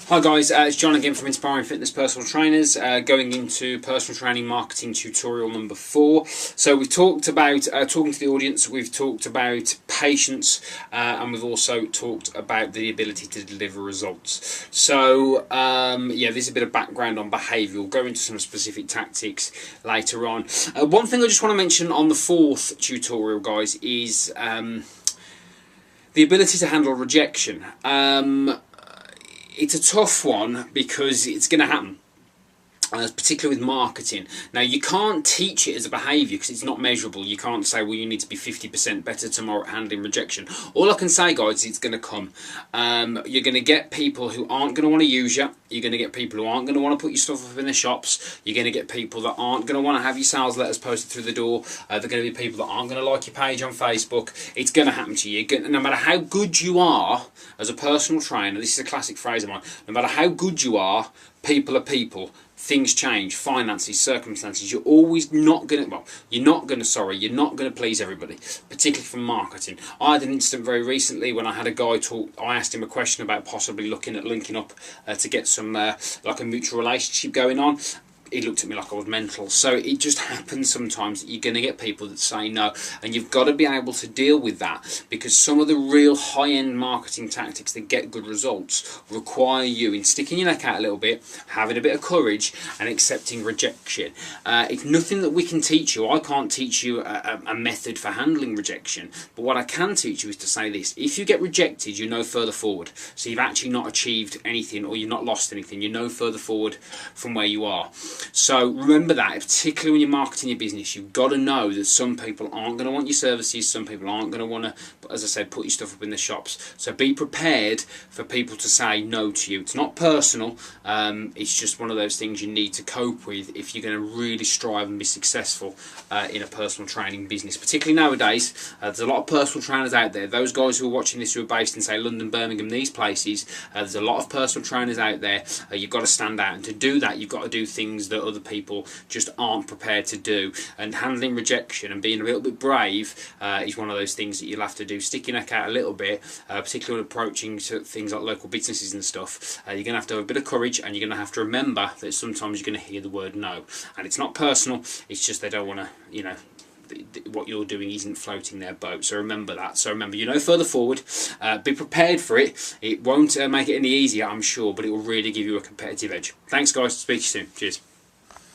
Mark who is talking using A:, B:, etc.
A: Hi guys, it's John again from Inspiring Fitness Personal Trainers, going into personal training marketing tutorial number 4. So we've talked about talking to the audience, we've talked about patience, and we've also talked about the ability to deliver results. So yeah, there's a bit of background on behaviour. We'll go into some specific tactics later on. One thing I just want to mention on the 4th tutorial, guys, is the ability to handle rejection. It's a tough one because it's going to happen, particularly with marketing. Now, you can't teach it as a behaviour because it's not measurable. You can't say, well, you need to be 50% better tomorrow at handling rejection. All I can say, guys, is it's going to come. You're going to get people who aren't going to want to use you. You're going to get people who aren't going to want to put your stuff up in their shops. You're going to get people that aren't going to want to have your sales letters posted through the door. They're going to be people that aren't going to like your page on Facebook. It's going to happen to you. No matter how good you are as a personal trainer, this is a classic phrase of mine, no matter how good you are, people are people. Things change, finances, circumstances. You're always not going to, well, you're not going to please everybody, particularly from marketing. I had an incident very recently when I had a guy talk. I asked him a question about possibly looking at linking up to get some like a mutual relationship going on. He looked at me like I was mental. So it just happens sometimes that you're going to get people that say no, and you've got to be able to deal with that, because some of the real high-end marketing tactics that get good results require you in sticking your neck out a little bit, having a bit of courage, and accepting rejection. It's nothing that we can teach you. I can't teach you a method for handling rejection, but what I can teach you is to say this: if you get rejected, you know further forward. So you've actually not achieved anything, or you've not lost anything. You know further forward from where you are. So remember that, particularly when you're marketing your business, you've got to know that some people aren't going to want your services, some people aren't going to want to, as I said, put your stuff up in the shops. So be prepared for people to say no to you. It's not personal, it's just one of those things you need to cope with if you're going to really strive and be successful in a personal training business. Particularly nowadays, there's a lot of personal trainers out there. Those guys who are watching this who are based in, say, London, Birmingham, these places, there's a lot of personal trainers out there. You've got to stand out, and to do that, you've got to do things that other people just aren't prepared to do. And handling rejection and being a little bit brave is one of those things that you'll have to do. Stick your neck out a little bit, particularly when approaching things like local businesses and stuff. You're going to have a bit of courage, and you're going to have to remember that sometimes you're going to hear the word no. And it's not personal, it's just they don't want to, you know, what you're doing isn't floating their boat. So remember that. So remember, you know further forward, be prepared for it. It won't make it any easier, I'm sure, but it will really give you a competitive edge. Thanks guys, speak to you soon. Cheers.